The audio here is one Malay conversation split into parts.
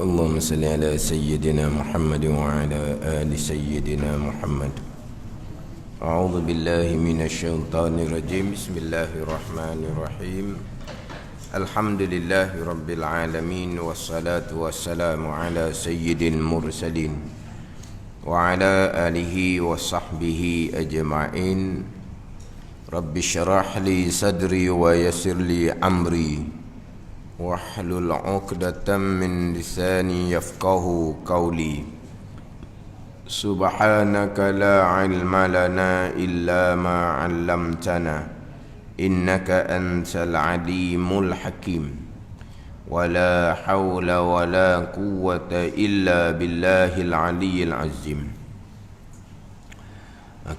اللهم صل على سيدنا محمد وعلى آل سيدنا محمد. أعوذ بالله من الشيطان الرجيم. بسم الله الرحمن الرحيم. الحمد لله رب العالمين، والصلاة والسلام على سيد المرسلين وعلى آله وصحبه أجمعين. رب اشرح لي صدري ويسر لي أمري واحلل عقدة من لساني يفقه قولي. سبحانك لا علم لنا إلا ما علمتنا إنك أنت العليم الحكيم. ولا حول ولا قوة إلا بالله العلي العظيم.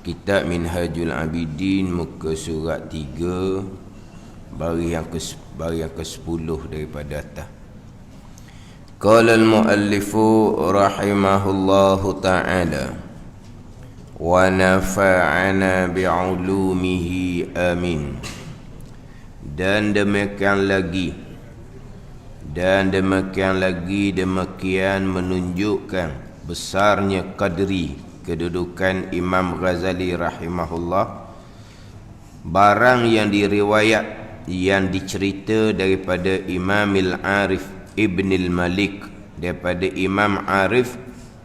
Kitab Minhajul Abidin, muka surat 3, baris yang ke-10 daripada atas. Qala al-muallifu rahimahullahu ta'ala wa nafa'ana bi'ulumihi amin. Dan demikian demikian menunjukkan besarnya qadri, kedudukan Imam Ghazali rahimahullah. Barang yang diriwayat, yang dicerita daripada Imam Al-Arif Ibn Al-Malik, daripada Imam Arif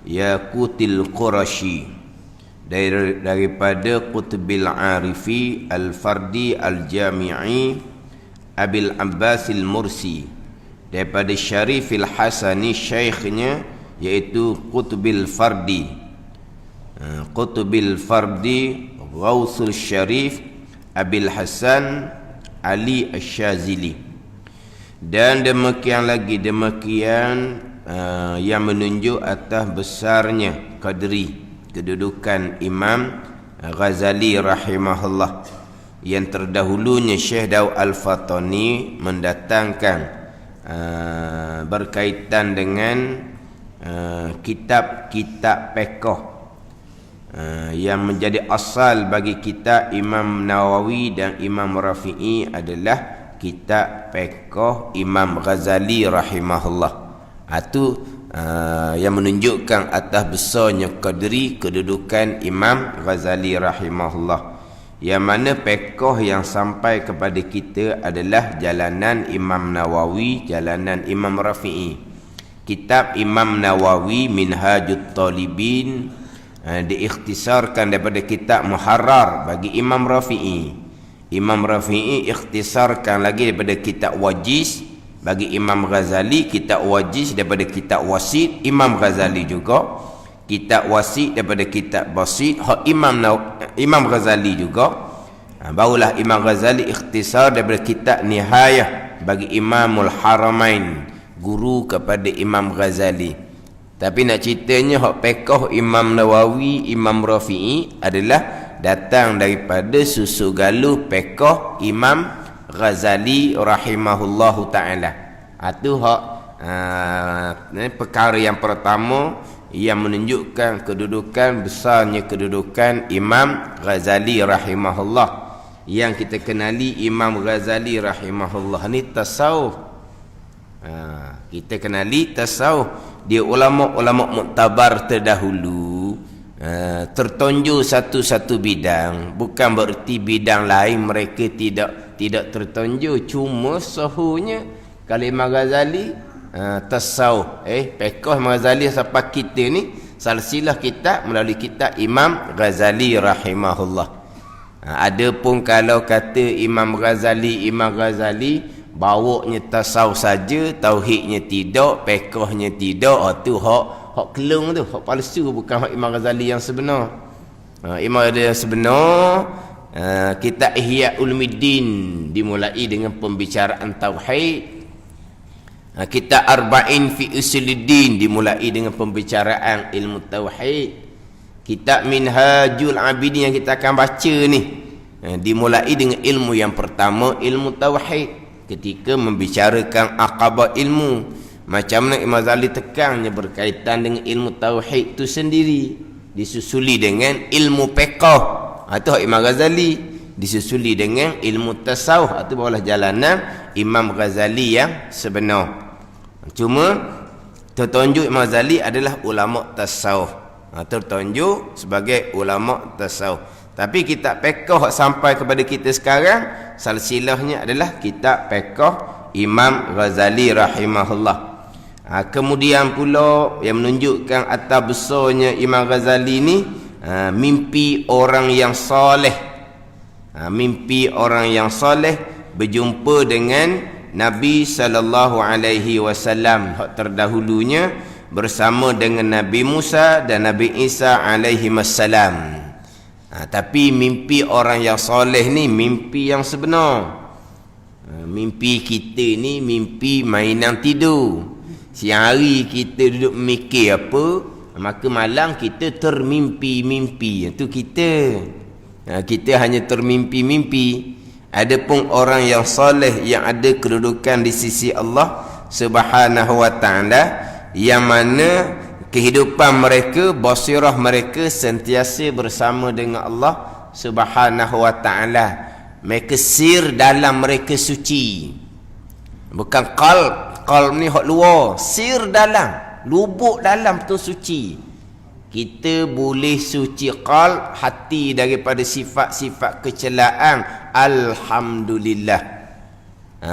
Yaqutil Qurashi, daripada Qutbil Arifi Al-Fardi Al-Jami'i Abil Abbas Al-Mursi, daripada Syarif Al-Hasani syekhnya, iaitu Qutbil Fardi Ghawsul Syarif Abil Hasan Ali Ash-Shazili. Dan demikian yang menunjuk atas besarnya qadri, kedudukan Imam Ghazali rahimahullah. Yang terdahulunya Syekh Daud Al-Fatani mendatangkan berkaitan dengan kitab-kitab fiqh yang menjadi asal bagi kitab Imam Nawawi dan Imam Rafi'i adalah kitab fiqh Imam Ghazali rahimahullah. Itu yang menunjukkan atas besarnya qadri, kedudukan Imam Ghazali rahimahullah. Yang mana fiqh yang sampai kepada kita adalah jalanan Imam Nawawi, jalanan Imam Rafi'i. Kitab Imam Nawawi Minhajut Talibin diikhtisarkan daripada kitab Muharrar bagi Imam Rafi'i. Imam Rafi'i ikhtisarkan lagi daripada kitab Wajiz bagi Imam Ghazali. Kitab Wajiz daripada kitab Wasit Imam Ghazali juga. Kitab Wasit daripada kitab Basit Imam Ghazali juga. Barulah Imam Ghazali ikhtisar daripada kitab Nihayah bagi Imamul Haramain, guru kepada Imam Ghazali. Tapi nak ceritanya hak fiqh Imam Nawawi, Imam Rafi'i adalah datang daripada susu galuh fiqh Imam Ghazali rahimahullahu ta'ala. Itu hak perkara yang pertama yang menunjukkan kedudukan, besarnya kedudukan Imam Ghazali rahimahullah. Yang kita kenali Imam Ghazali rahimahullah ni tasawuf. Kita kenali tasawuf. Dia ulama-ulama muktabar terdahulu, tertonjol satu-satu bidang. Bukan bererti bidang lain mereka tidak tertonjol. Cuma sahunya kalau Imam Ghazali tasawuf, fiqh Imam Ghazali sampai kita ni silsilah kitab melalui kitab Imam Ghazali rahimahullah. Adapun kalau kata Imam Ghazali bawanya tasawuf saja, tauhidnya tidak, fiqhnya tidak, tu hak kelung tu, hak palsu, bukan hak Imam Ghazali yang sebenar. Imam Ghazali yang sebenar, kitab Ihya Ulumuddin dimulai dengan pembicaraan tauhid. Kitab Arba'in fi Usuluddin dimulai dengan pembicaraan ilmu tauhid. Kitab Minhajul Abidin yang kita akan baca ni dimulai dengan ilmu yang pertama, ilmu tauhid. Ketika membicarakan aqabah ilmu, macam mana Imam Ghazali tekannya berkaitan dengan ilmu tauhid itu sendiri, disusuli dengan ilmu fiqh. Itu Imam Ghazali. Disusuli dengan ilmu tasawuf. Itu barulah jalanan Imam Ghazali yang sebenar. Cuma tertunjuk Imam Ghazali adalah ulama tasawuf. Tertunjuk sebagai ulama tasawuf. Tapi kitab fiqh sampai kepada kita sekarang, silsilahnya adalah kitab fiqh Imam Ghazali rahimahullah. Kemudian pula yang menunjukkan atas besarnya Imam Ghazali ni, mimpi orang yang soleh. Mimpi orang yang soleh berjumpa dengan Nabi sallallahu alaihi wasallam hak terdahulunya bersama dengan Nabi Musa dan Nabi Isa alaihi wassalam. Tapi mimpi orang yang soleh ni mimpi yang sebenar. Mimpi kita ni mimpi mainan tidur. Siang hari kita duduk mikir apa, maka malam kita termimpi-mimpi. Itu kita. Kita hanya termimpi-mimpi. Adapun orang yang soleh yang ada kedudukan di sisi Allah Subhanahu wa taala, yang mana kehidupan mereka, basirah mereka sentiasa bersama dengan Allah Subhanahu wa taala. Mereka sir dalam mereka suci. Bukan qalb ni hak luar, sir dalam, lubuk dalam tu suci. Kita boleh suci qalb, hati daripada sifat-sifat kecelaan. Alhamdulillah.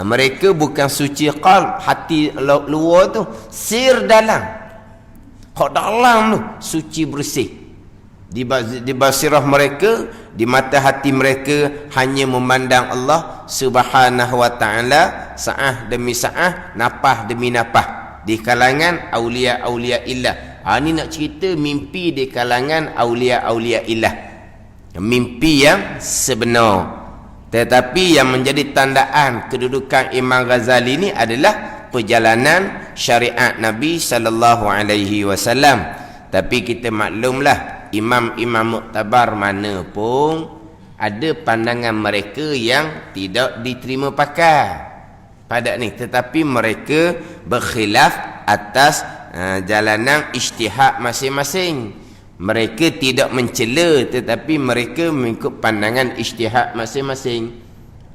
Mereka bukan suci qalb, hati luar tu, sir dalam. Hak dalam tu suci bersih. Di basirah mereka, di mata hati mereka hanya memandang Allah Subhanahu wa taala saah demi saah, napah demi napah di kalangan aulia-aulia illah. Ni nak cerita mimpi di kalangan aulia-aulia illah. Mimpi yang sebenar. Tetapi yang menjadi tandaan kedudukan Imam Ghazali ni adalah perjalanan syariat Nabi sallallahu alaihi wasallam. Tapi kita maklumlah, imam-imam muktabar mana pun ada pandangan mereka yang tidak diterima pakar pada ni, tetapi mereka berkhilaf atas jalanan ijtihad masing-masing. Mereka tidak mencela, tetapi mereka mengikut pandangan ijtihad masing-masing.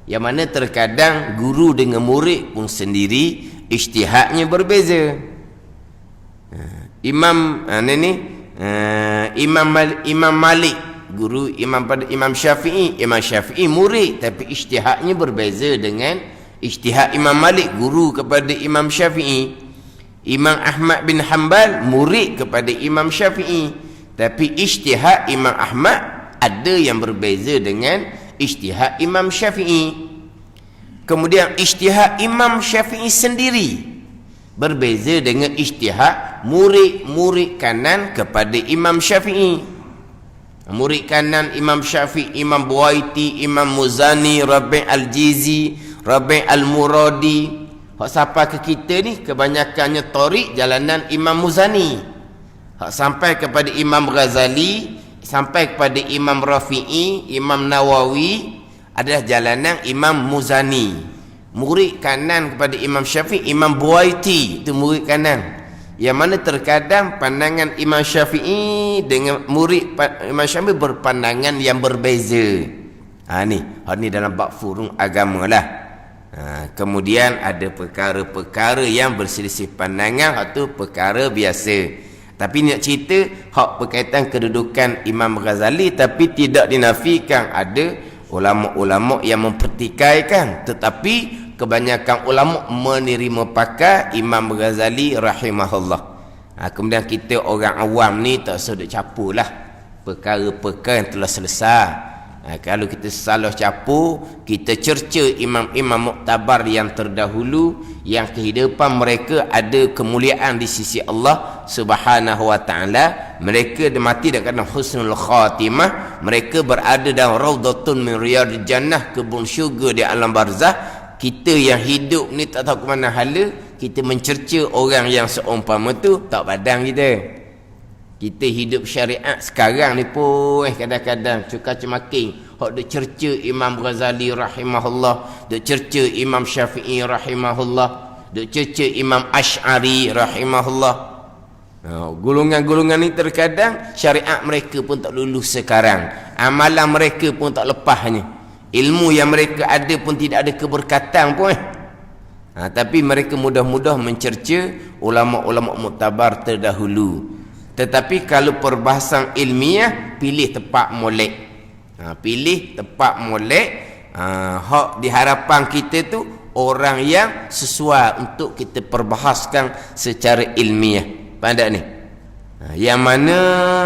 Yang mana terkadang guru dengan murid pun sendiri ijtihadnya berbeza. Imam Malik guru Imam Syafi'i, Imam Syafi'i murid, tapi ijtihadnya berbeza dengan ijtihad Imam Malik, guru kepada Imam Syafi'i. Imam Ahmad bin Hanbal murid kepada Imam Syafi'i, tapi ijtihad Imam Ahmad ada yang berbeza dengan ijtihad Imam Syafi'i. Kemudian ijtihad Imam Syafi'i sendiri berbeza dengan ijtihad murid-murid kanan kepada Imam Syafi'i. Murid kanan Imam Syafi'i, Imam Buaiti, Imam Muzani, Rabi' Al-Jizi, Rabi' Al-Muradi. Hak sampai ke kita ni kebanyakannya tarik jalanan Imam Muzani. Hak sampai kepada Imam Ghazali, sampai kepada Imam Rafi'i, Imam Nawawi adalah jalanan Imam Muzani. Murid kanan kepada Imam Syafi'i, Imam Buaiti, itu murid kanan. Yang mana terkadang pandangan Imam Syafi'i dengan murid Imam Syafi'i berpandangan yang berbeza. Ni dalam bab furung agama lah. Kemudian ada perkara-perkara yang berselisih pandangan, itu perkara biasa. Tapi nak cerita hak berkaitan kedudukan Imam Ghazali, tapi tidak dinafikan ada ulama-ulama yang mempertikaikan, tetapi kebanyakan ulama menerima pakar Imam Ghazali rahimahullah. Kemudian kita orang awam ni tak usah duk capulah perkara-perkara yang telah selesai. Kalau kita salah capu, kita cerca imam-imam muktabar yang terdahulu, yang kehidupan mereka ada kemuliaan di sisi Allah Subhanahu wa taala. Mereka mati dengan husnul khatimah, mereka berada dalam raudhatun min riyadil jannah, kebun syurga di alam barzah. Kita yang hidup ni tak tahu ke mana hala, kita mencerca orang yang seumpama tu, tak padang kita. Kita hidup syariat sekarang ni pun kadang-kadang cukar-cemaking hak duk cerca Imam Ghazali rahimahullah, duk cerca Imam Syafi'i rahimahullah, duk cerca Imam Asy'ari rahimahullah. Golongan-golongan ni terkadang syariat mereka pun tak lulus sekarang, amalan mereka pun tak lepasnya, ilmu yang mereka ada pun tidak ada keberkatan pun. Tapi mereka mudah-mudah mencerca ulama-ulama muktabar terdahulu. Tetapi kalau perbahasan ilmiah, pilih tepat molek. Pilih tepat molek. Hak di harapan kita tu orang yang sesuai untuk kita perbahaskan secara ilmiah. Pandai ni. Yang mana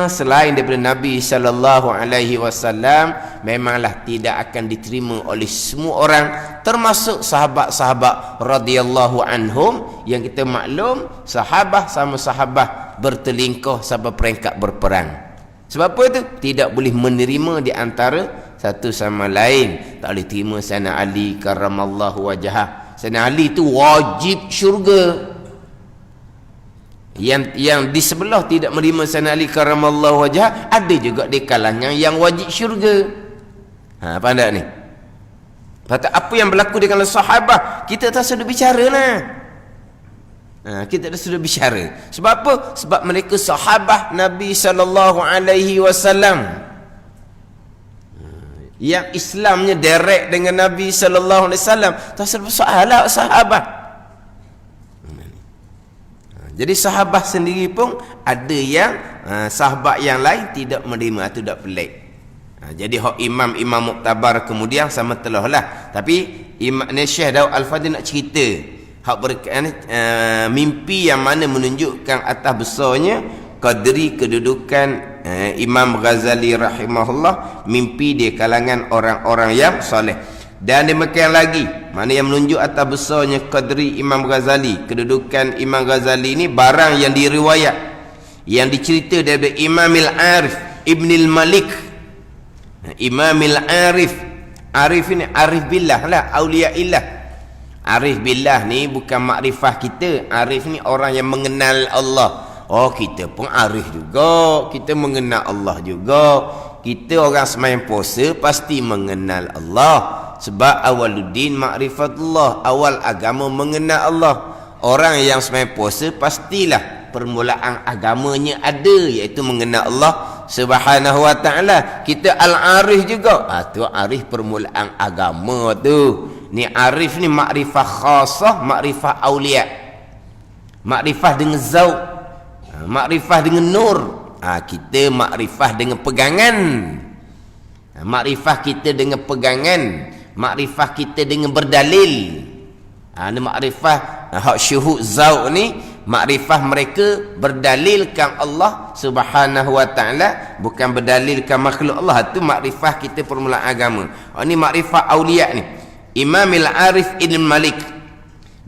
selain daripada Nabi sallallahu alaihi wasallam memanglah tidak akan diterima oleh semua orang, termasuk sahabat-sahabat radhiyallahu anhum, yang kita maklum sahabat sama sahabat bertelingkah sampai peringkat berperang. Sebab apa tu? Tidak boleh menerima di antara satu sama lain. Tak boleh terima Sayyidina Ali karramallahu wajhah. Sayyidina Ali tu wajib syurga. Yang di sebelah tidak menerima Sayyidina Ali karramallahu wajhah, ada juga di kalangan yang wajib syurga. Pandai ni. Kata apa yang berlaku di kalangan sahabat, kita tak sudah bicara lah. Kita dah sudah bicara. Sebab apa? Sebab mereka sahabat Nabi sallallahu alaihi wasallam. Yang Islamnya direct dengan Nabi sallallahu alaihi wasallam, tak serba soalah sahabat. Jadi sahabat sendiri pun ada yang sahabat yang lain tidak menerima, itu tak pelik. Jadi hak imam muktabar kemudian sama telah lah. Tapi Imam Syekh Daud Al-Fadhil nak cerita hak mimpi yang mana menunjukkan atas besarnya qadri kedudukan Imam Ghazali rahimahullah, mimpi di kalangan orang-orang yang soleh. Dan demikian lagi, mana yang menunjuk atas besarnya qadri Imam Ghazali, kedudukan Imam Ghazali ini barang yang diriwayat, yang dicerita dari Imam Al-Arif Ibn Al-Malik. Imam Al-Arif, Arif ini Arif Billah lah, Aulia Illah. Arif Billah ni bukan makrifah kita. Arif ni orang yang mengenal Allah. Oh, kita pun arif juga, kita mengenal Allah juga. Kita orang sembahyang puasa pasti mengenal Allah. Sebab awaluddin ma'rifatullah, awal agama mengenal Allah. Orang yang sembahyang puasa pastilah permulaan agamanya ada, iaitu mengenal Allah Subhanahu wa ta'ala. Kita al-arif juga. Tu arif permulaan agama tu. Ni arif ni makrifah khasah, makrifah aulia. Makrifah dengan zauq, makrifah dengan nur. Kita makrifah dengan pegangan. Makrifah kita dengan pegangan, makrifah kita dengan berdalil. Ni makrifah hak syuhud zauq ni, makrifah mereka berdalilkan Allah Subhanahu wa ta'ala, bukan berdalilkan makhluk Allah. Itu makrifah kita permulaan agama. Ni makrifah aulia ni. Imam Al-Arif Ibn Malik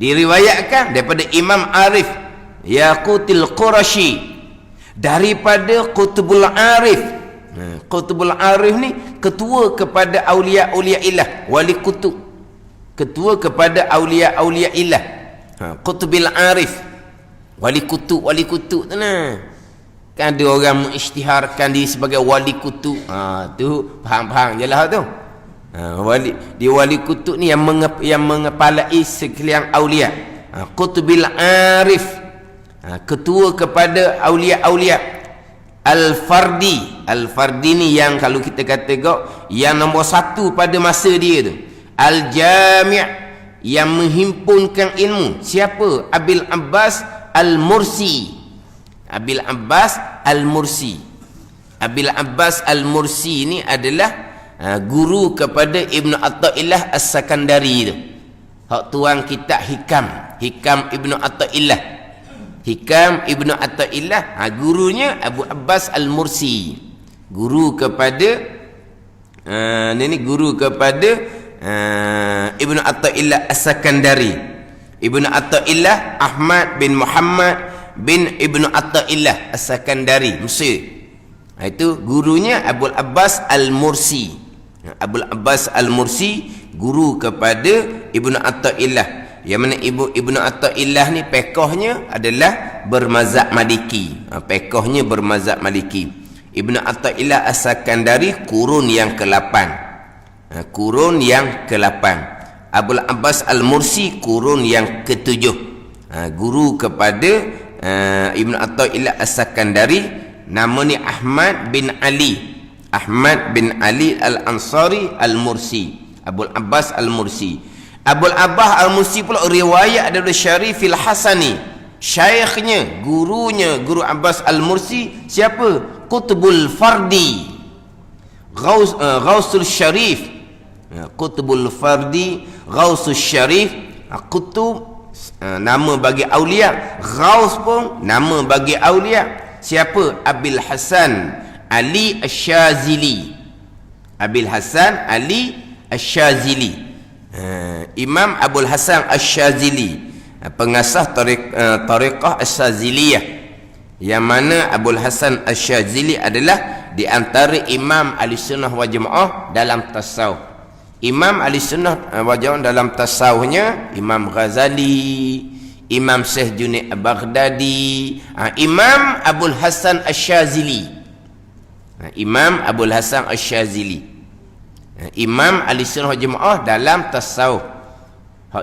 diriwayatkan daripada Imam Arif Yaqutil Qurashi, daripada Qutbul Arif. Qutbul Arif ni ketua kepada aulia-aulia ilah, wali kutub, ketua kepada aulia-aulia ilah. Qutbil Arif, wali kutub tu nah. Kan ada orang mengisytiharkan diri sebagai wali kutub. Tu faham-faham jelah tu. Wali kutub ni yang mengepalai sekalian aulia. Qutbil Arif, ketua kepada aulia-aulia. Al-Fardi ni yang kalau kita kata yang nombor satu pada masa dia tu. Al-Jami', yang menghimpunkan ilmu. Siapa? Abil Abbas Al-Mursi. Abil Abbas Al-Mursi. Abil Abbas Al-Mursi ni adalah guru kepada Ibn Atta'illah As-Sakandari tu. Hak tuang kitab Hikam Ibn Atta'illah. Hikam Ibn Atta'illah, gurunya Abu Abbas Al-Mursi. Guru kepada guru kepada Ibn Atta'illah As-Sakandari. Ibn Atta'illah Ahmad bin Muhammad bin Ibn Atta'illah As-Sakandari, Mesir. Itu gurunya Abu Abbas Al-Mursi. Abu Abbas Al-Mursi guru kepada Ibn Atta'illah. Yang mana Ibn Atta'illah ni pekohnya adalah bermazhab Maliki. Pekohnya bermazhab Maliki. Ibn Atta'illah As-Sakandari kurun yang ke-8. Kurun yang ke-8. Abu Abbas Al-Mursi kurun yang ke-7. Guru kepada Ibn Atta'illah As-Sakandari, nama ni Ahmad bin Ali. Ahmad bin Ali Al-Ansari Al-Mursi. Abu Abbas Al-Mursi. Abul Abbas Al-Mursi pula riwayat daripada Syarifil Hasani, syekhnya, gurunya, guru Abbas Al-Mursi siapa? Qutbul Fardi, Ghausul Syarif. Qutbul Fardi, Ghausul Syarif. Qutub nama bagi aulia, Ghaus pun nama bagi aulia. Siapa? Abil Hasan Ali Asy-Syazili. Abil Hasan Ali Asy-Syazili. Imam Abul Hasan Asy-Syazili, pengasas tariqah Asy-Syaziliyah, yang mana Abul Hasan Asy-Syazili adalah di antara imam Ahlussunnah wal Jamaah dalam tasawuf. Imam Ahlussunnah wal Jamaah dalam tasawufnya Imam Ghazali, Imam Syekh Junaid Baghdadi, Imam Abul Hasan Asy-Syazili. Imam Abul Hasan Asy-Syazili, Imam Ahlussunnah wal Jamaah dalam tasawuf.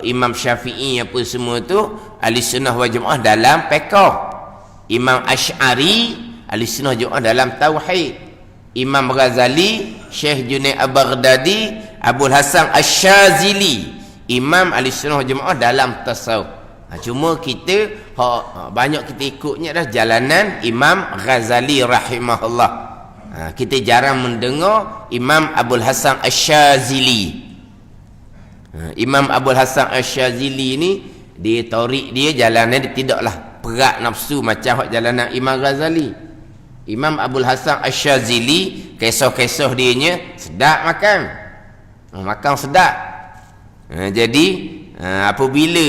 Imam Syafi'i apa semua tu Ahlussunnah wal Jamaah dalam fiqh. Imam Asy'ari Ahlussunnah wal Jamaah dalam tauhid. Imam Ghazali, Syekh Junaid Baghdadi, Abul Hasan Asy-Syazili, Imam Ahlussunnah wal Jamaah dalam tasawuf. Cuma kita banyak kita ikutnya dah jalanan Imam Ghazali rahimahullah. Kita jarang mendengar Imam Abul Hasan Asy-Syazili. Imam Abul Hasan Asy-Syazili ni dia tarik dia jalannya dia tidaklah perak nafsu macam jalanan Imam Ghazali. Imam Abul Hasan Asy-Syazili kisah-kisah dia nya sedap makan. Makan sedap. Jadi apabila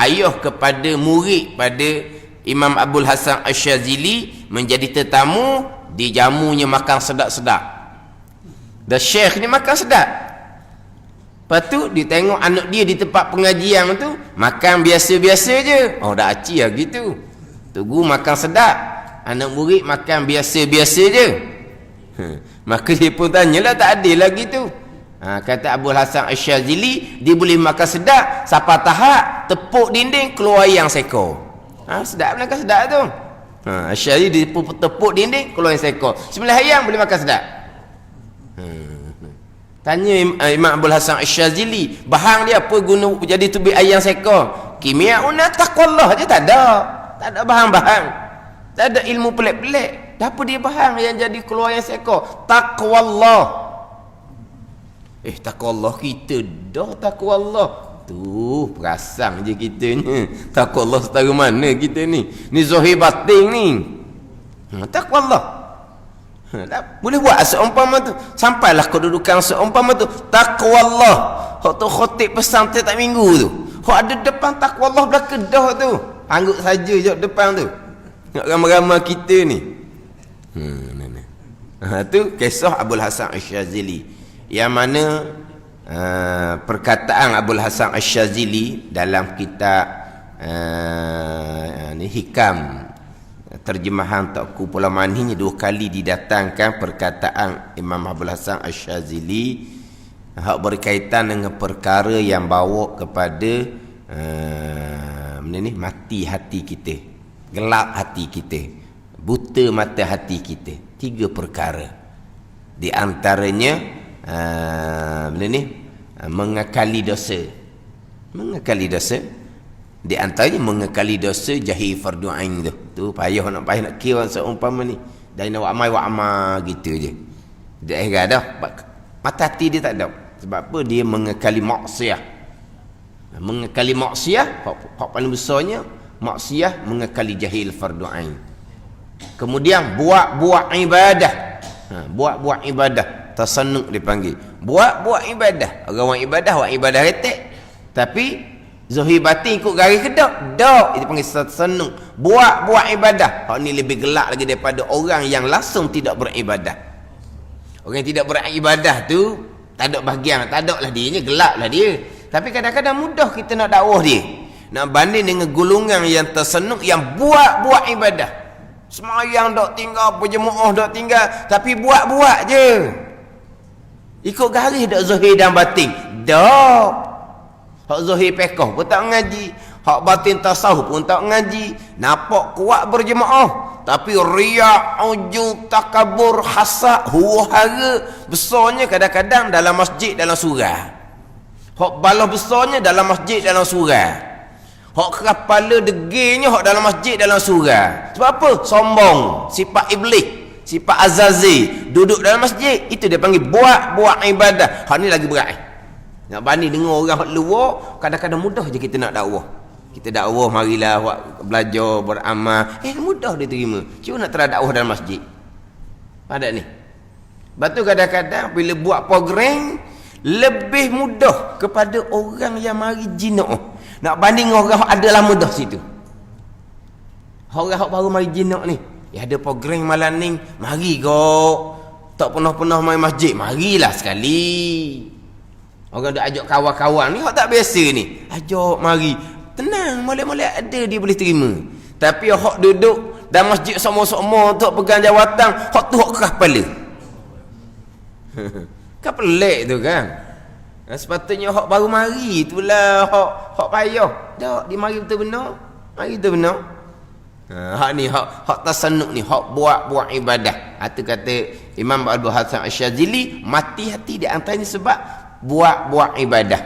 ayah kepada murid pada Imam Abul Hasan Asy-Syazili menjadi tetamu, dijamunya makan sedap-sedap. Dan syekh ni makan sedap. Lepas tu dia tengok anak dia di tempat pengajian tu makan biasa-biasa je. Oh dah aci lah gitu. Tunggu makan sedap, anak murid makan biasa-biasa je. Maka dia pun tanyalah, tak adil lah gitu. Kata Abul Hasan Asy-Syazili, dia boleh makan sedap sampai tahap tepuk dinding keluar ayam seekor. Sedap lah kan sedap tu. Asy-Syazili dia tepuk dinding keluar ayam seekor. Sembelih ayam boleh makan sedap. Tanya Imam Abul Hasan Asy-Syazili, bahan dia apa guna jadi tubik ayam seekor? Kimia una taqwallah je, tak ada. Tak ada bahan-bahan. Tak ada ilmu pelik-pelik. Apa dia bahan yang jadi keluar ayam seekor? Taqwallah. Taqwallah kita dah taqwallah. Tu perasan je kita ni. Taqwallah setara mana kita ni? Ni zahir batin ni. Taqwallah. Boleh buat seumpama tu. Sampailah kedudukan seumpama tu. Taqwallah. Hak tu khotib pesantren tak minggu tu. Hak ada depan taqwallah belakang dah tu. Angguk saja je depan tu. Nak ramai-ramai kita ni. Tu kisah Abul Hasan Asy-Syazili. Yang mana perkataan Abul Hasan Asy-Syazili dalam kitab Hikam, terjemahan Taqu Pulau Maninya, 2 kali didatangkan perkataan Imam Abul Hasan Asy-Syazili hak berkaitan dengan perkara yang bawa kepada mati hati kita, gelap hati kita, buta mata hati kita. 3 perkara. Di antaranya mengakali dosa. Mengakali dosa. Di antaranya mengakali dosa jahil fardu ain tu. Tu payah nak kira seumpama ni. Dari nak wak amai gitu je. Dia dah mata hati dia tak ada. Sebab apa? Dia mengakali maksiat. Mengakali maksiat, hak paling besarnya maksiat mengakali jahil fardu ain. Kemudian buat ibadah. Buat ibadah. Tasannuq dipanggil. Buat ibadah. Orang buat ibadah retek. Tapi zahir batin ikut garis ke tak? Tak. Itu panggil tasannuq. Buat ibadah. Hak ni lebih gelap lagi daripada orang yang langsung tidak beribadah. Orang yang tidak beribadah tu tak ada bahagian, tak ada lah dia, gelap lah dia. Tapi kadang-kadang mudah kita nak dakwah dia. Nak banding dengan golongan yang tasannuq yang buat ibadah. Semayang dok tinggal, berjemaah dok tinggal, tapi buat je. Ikut garis dak zahir dan batin. Dak. Hak zahir fiqh pun tak ngaji, hak batin tasawuf pun tak ngaji. Nampak kuat berjemaah, tapi riak, ujub, takabur, hasad, huru-hara besarnya kadang-kadang dalam masjid, dalam surau. Hak balah besarnya dalam masjid, dalam surau. Hak kepala degilnya hak dalam masjid, dalam surau. Sebab apa? Sombong, sifat iblis, sifat Azazi, duduk dalam masjid. Itu dia panggil buat ibadah. Hak ni lagi berat. Nak bani dengar orang hak luar, kadang-kadang mudah je kita nak dakwah. Kita dakwah, marilah buat belajar, beramal. Mudah dia terima. Cuma nak terhadap dakwah dalam masjid. Ada ni. Lepas tu kadang-kadang bila buat program, lebih mudah kepada orang yang mari jinak. Nak banding orang yang adalah mudah situ. Orang yang baru mari jinak ni, ada program malam ni, mari kau. Tak pernah-pernah main masjid, marilah sekali. Orang dah ajak kawan-kawan ni, hak tak biasa ni. Ajak mari. Tenang, molek-molek ada dia boleh terima. Tapi hak duduk dalam masjid sama-sama tak pegang jawatan, hak tu hak keras kepala. Kan pelik tu kan. Sepatutnya hak baru mari itulah hak payah. Tak, dia mari betul benar. Mari betul benar. Hak ni hak tasannuk ni, hak buat ibadah. Itu kata Imam Abdul Hasan Asy-Syadzili, mati hati di antaranya sebab buat ibadah.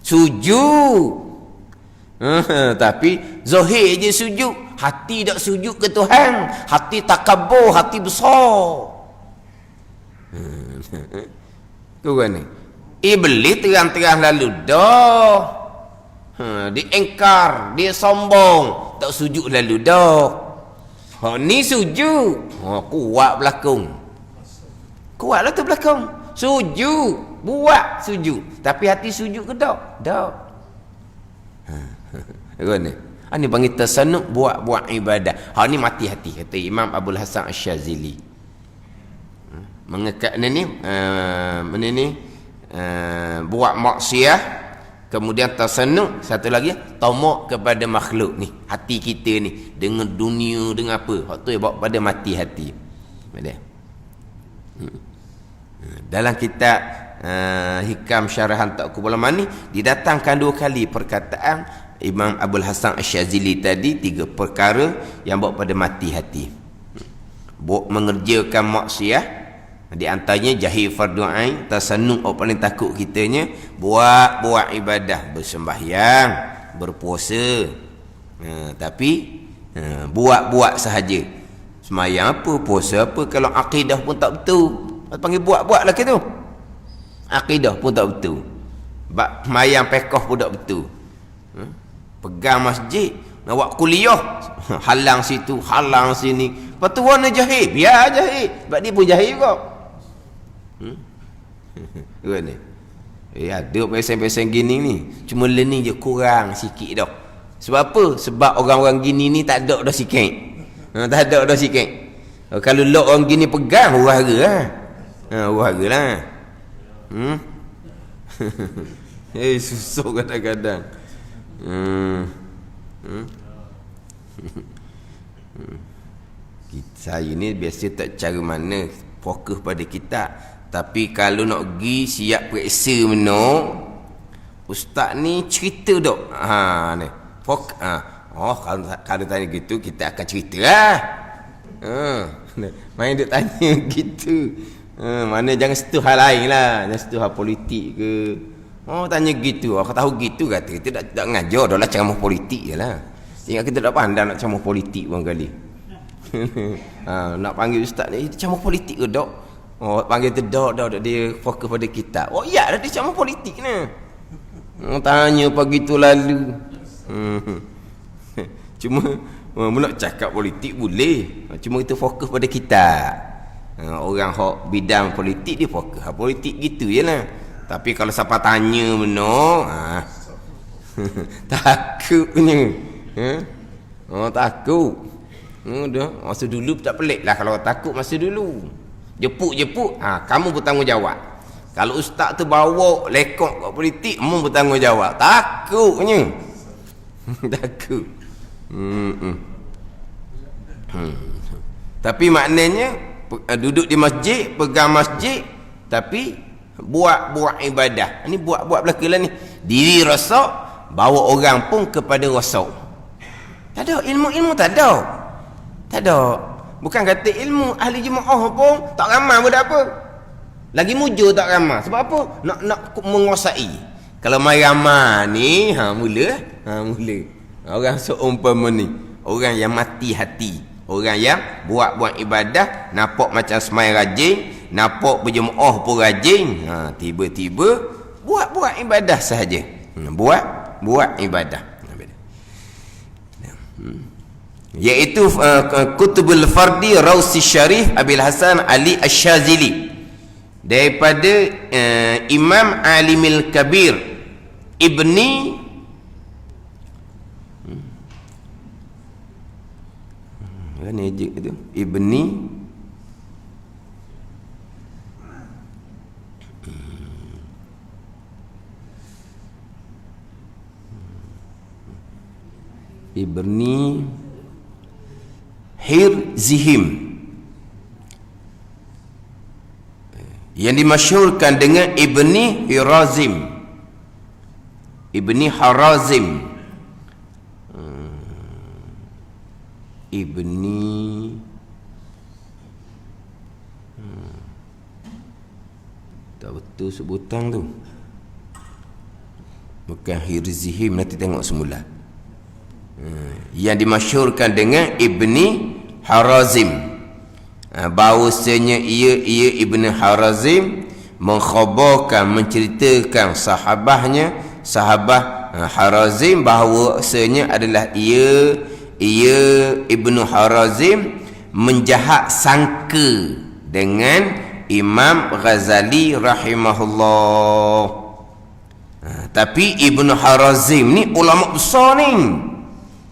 Sujud. Tapi zahir je sujud, hati tak sujud ke Tuhan, hati takabur, hati besar. Kau ni iblis terang-terang lalu dah. Dia engkar, dia sombong, tak sujud lalu dah. Ni sujud, kuat belakang. Kuatlah tu belakang. Sujud, buat sujud. Tapi hati sujud ke tak? Tak. Ni panggil tasannuk, buat ibadah. Ni mati hati, kata Imam Abdul Hasan Asy-Syadzili. Mengekat ni buat maksiat, kemudian tasannuk, satu lagi tamak kepada makhluk ni, hati kita ni dengan dunia, dengan apa, hak tu bawa pada mati hati. Dalam kitab Hikam Syarahan Tak Kubul Amal ni didatangkan 2 kali perkataan Imam Abdul Hasan Asy-Syadzili tadi, 3 perkara yang bawa pada mati hati. Mengerjakan maksiat, di antaranya jahil fardu ain, tasannuk paling takut kitanya, buat ibadah, bersembahyang, berpuasa. Tapi buat sahaja. Sembahyang apa, puasa apa, kalau akidah pun tak betul, panggil buat lah gitu. Akidah pun tak betul. Sembahyang pekoh pun tak betul. Pegang masjid, nak buat kuliah, halang situ, halang sini. Lepas tu warna jahil, biar jahil. Sebab dia pun jahil juga. Ni. Ada pesen-pesen gini ni. Cuma learning je kurang sikit dah. Sebab apa? Sebab orang-orang gini ni tak ada dah sikit. Tak ada dah sikit. Kalau lok orang gini pegang, hura-hara lah. Hura-hara lah. Susah kadang-kadang. Saya ni biasa tak cara mana fokus pada kitab, tapi kalau nak pergi siap periksa mana ustaz ni cerita dok. Ni kalau tanya gitu kita akan cerita lah. Main duk tanya gitu. Mana jangan sentuh hal lain lah, jangan sentuh hal politik ke. Tanya gitu, aku tahu gitu kata kita tak ngajar dah lah ceramah politik je lah. Ingat kita tak pandang nak ceramah politik pun kali. Nak panggil ustaz ni ceramah politik ke dok? Panggil tu dok dia fokus pada kitab. Ya dah dia ceramah politik ni. Tanya pagi tu lalu. Cuma nak cakap politik boleh, cuma kita fokus pada kitab. Orang hok bidang politik dia fokus politik gitu je lah. Tapi kalau siapa tanya benar, takutnya. Takut. Dah masa dulu tak pelik lah kalau takut masa dulu. Jepuk, kamu bertanggungjawab. Kalau ustaz tu bawa lekok kat politik, kamu bertanggungjawab. Takutnya. Takut. Tapi maknanya duduk di masjid, pegang masjid, tapi buat ibadah. Ini buat belaka lah ni. Diri rosak, bawa orang pun kepada rosak. Tak ada ilmu tak ada. Tak ada. Bukan kata ilmu ahli jemaah pun tak ramai pun dah apa. Lagi mujur tak ramai. Sebab apa? Nak menguasai. Kalau mai ramai ni, mula. Orang seumpama ni, orang yang mati hati, orang yang buat ibadah, nampak macam semai rajin, nampak berjemaah pun rajin, tiba-tiba buat ibadah sahaja. Buat ibadah. Iaitu Kutubul Fardi Rausi Syarif Abil Hasan Ali Asy-Syazili, daripada Imam Alimil Kabir Ibni kan ejek itu Ibni Hirzihim, yang dimasyhurkan dengan Ibni Harazim. Tak betul sebutan tu, bukan Hirzihim, nanti tengok semula. Yang dimasyhurkan dengan Ibni Harazim, bahawasanya ia Ibni Harazim mengkhabarkan, menceritakan sahabat Harazim, bahawasanya adalah ia Ibnu Harazim menjahat sangka dengan Imam Ghazali rahimahullah. Tapi Ibnu Harazim ni ulama besar ni.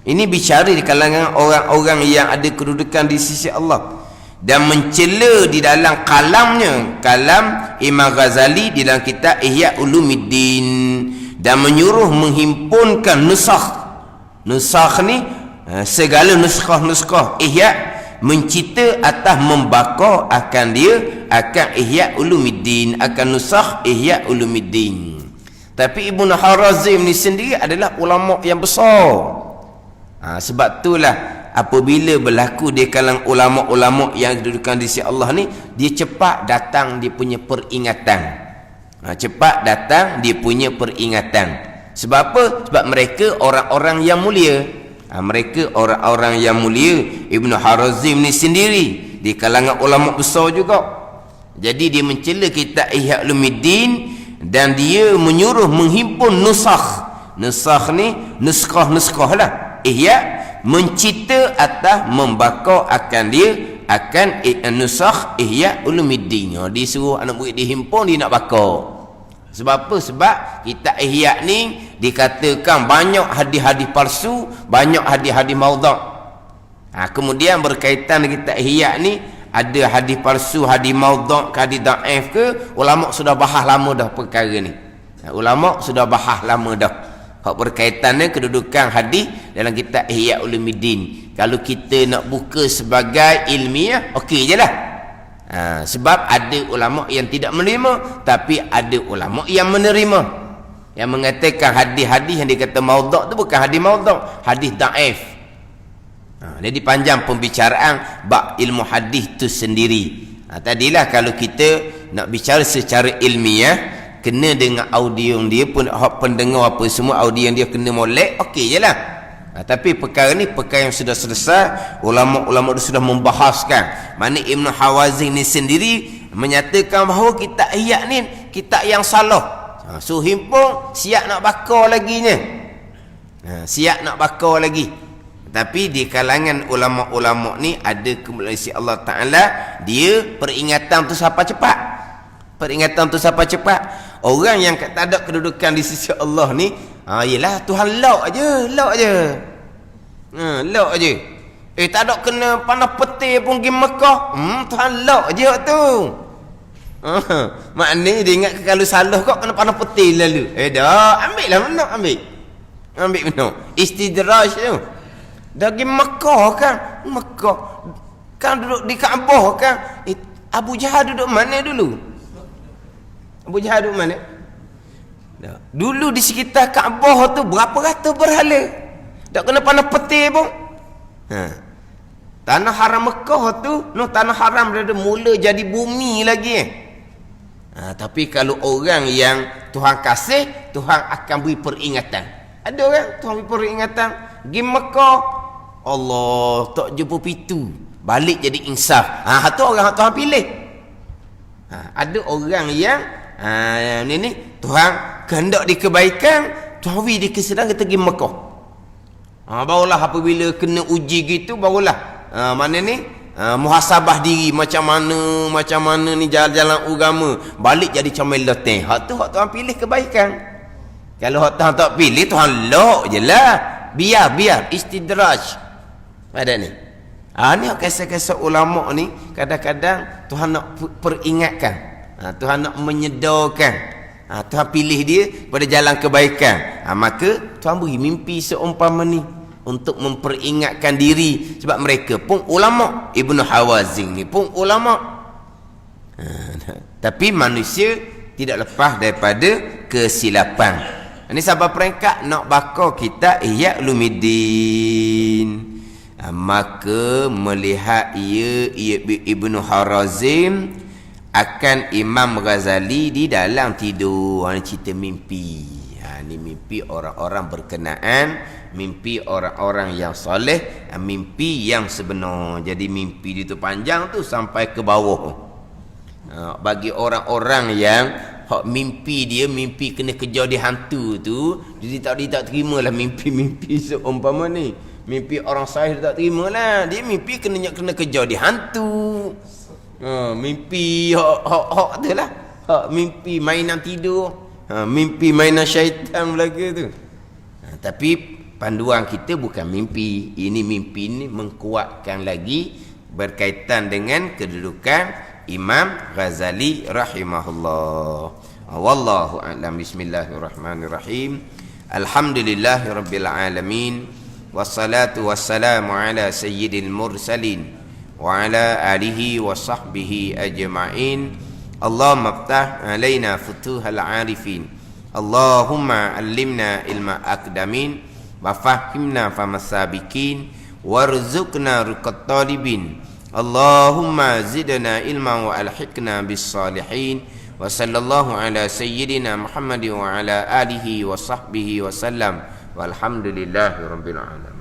Ini bicara di kalangan orang-orang yang ada kedudukan di sisi Allah, dan mencela di dalam kalam Imam Ghazali di dalam kitab Ihya Ulumuddin, dan menyuruh menghimpunkan nusakh ni, segala nuskah Ihya, mencita atas membakar akan Ihya Ulumuddin, akan nusakh Ihya Ulumuddin. Tapi Ibnu Harazim ni sendiri adalah ulama yang besar. Sebab itulah apabila berlaku di kalangan ulama-ulama yang kedudukan di sisi Allah ni, dia cepat datang dia punya peringatan. Sebab apa? Sebab mereka orang-orang yang mulia. Ibnu Harazim ni sendiri di kalangan ulama besar juga. Jadi dia mencela kitab Ihya Ulumuddin, dan dia menyuruh menghimpun nusakh ni nuskah lah Ihya, mencita atas membakar akan nusakh Ihya Ulumuddin. Dia suruh anak murid dihimpun, dia nak bakar. Sebab apa? Sebab kitab Ihya ni dikatakan banyak hadis-hadis palsu, banyak hadis-hadis maudhu'. Kemudian berkaitan dengan kitab Ihya ni, ada hadis palsu, hadis maudhu', hadis dhaif ke, ulama sudah bahas lama dah perkara ni. Hak berkaitannya kedudukan hadis dalam kitab Ihya Ulumuddin. Kalau kita nak buka sebagai ilmiah, okey je lah. Sebab ada ulama yang tidak menerima, tapi ada ulama yang menerima, yang mengatakan hadis-hadis yang dikata maudhu' tu bukan hadis maudhu', hadis dhaif. Jadi panjang pembicaraan bab ilmu hadis tu sendiri. Tadilah kalau kita nak bicara secara ilmiah, kena dengan audio dia pun, pendengar apa semua audio dia kena molek, okey je lah. Tapi perkara ni perkara yang sudah selesai, ulama-ulama sudah membahaskan. Mana Ibnu Harazim ni sendiri menyatakan bahawa kitab Ihya ni kitab yang salah. So himpun siap nak bakar lagi. Tapi di kalangan ulama-ulama ni ada kemuliaan Allah Ta'ala, dia peringatan tu sampai cepat. Orang yang tak ada kedudukan di sisi Allah ni, yelah Tuhan lock je. Tak ada kena panah peti pun pergi Mekah. Tuhan lock je tu. Maknanya dia ingat kalau salah kau kena panah peti lalu. Dah, ambil benar. Istidraj tu. Dah pergi Mekah kan duduk di Kaabah kan. Abu Jahal duduk mana dulu? Dulu di sekitar Kaabah tu berapa ratus berhala. Tak kena panah peti pun. Tanah haram Mekah tu, tanah haram dia mula jadi bumi lagi. Tapi kalau orang yang Tuhan kasih, Tuhan akan beri peringatan. Ada orang Tuhan beri peringatan, pergi Mekah, Allah tak jumpa pitu, balik jadi insaf. Itu orang Tuhan pilih. Ada orang yang ni Tuhan kehendak di kebaikan, Tuhan beri dia kesenangan kita pergi Mekah. Barulah apabila kena uji gitu, barulah mana ni muhasabah diri macam mana ni jalan-jalan agama, balik jadi comel loteng. Hak Tuhan pilih kebaikan. Kalau hak Tuhan tak pilih, Tuhan lock je lah, biar istidraj ada ni. Ni kisah-kisah ulama ni kadang-kadang Tuhan nak peringatkan, Tuhan nak menyedarkan, Tuhan pilih dia pada jalan kebaikan. Maka Tuhan beri mimpi seumpama ni untuk memperingatkan diri, sebab mereka pun ulama. Ibnu Hawazin ni pun ulama. Tapi manusia tidak lepas daripada kesilapan. Ini sahabat peringkat nak bakar kita Ihya Ulumuddin. Maka melihat ia Ibnu Harazim akan Imam Ghazali di dalam tidur. Ini cerita mimpi. Ini mimpi orang-orang berkenaan, mimpi orang-orang yang soleh, mimpi yang sebenar. Jadi mimpi dia tu panjang tu sampai ke bawah. Bagi orang-orang yang mimpi dia mimpi kena kejar di hantu tu, dia tak terima lah mimpi-mimpi seumpama ni. Mimpi orang sahih tak terima lah. Dia mimpi kena kejar di hantu. Mimpi hak tu lah. Mimpi mainan tidur. Mimpi mainan syaitan belaka tu. Tapi panduan kita bukan mimpi. Ini mimpi ni menguatkan lagi berkaitan dengan kedudukan Imam Ghazali rahimahullah. Wallahu a'lam. Bismillahirrahmanirrahim. Alhamdulillahirabbil alamin. Wassalatu wassalamu ala sayyidil mursalin wa ala alihi wa sahbihi ajma'in. Allahumma aftah alaina futuhal arifin. Allahumma allimna ilma aqdamin wa fahimna famasabikin warzuqna ruqat talibin. Allahumma zidna ilma wa alhiqna bis salihin. Wa sallallahu ala sayyidina Muhammad wa ala alihi wa sahbihi wa sallam. Walhamdulillahi rabbil alamin.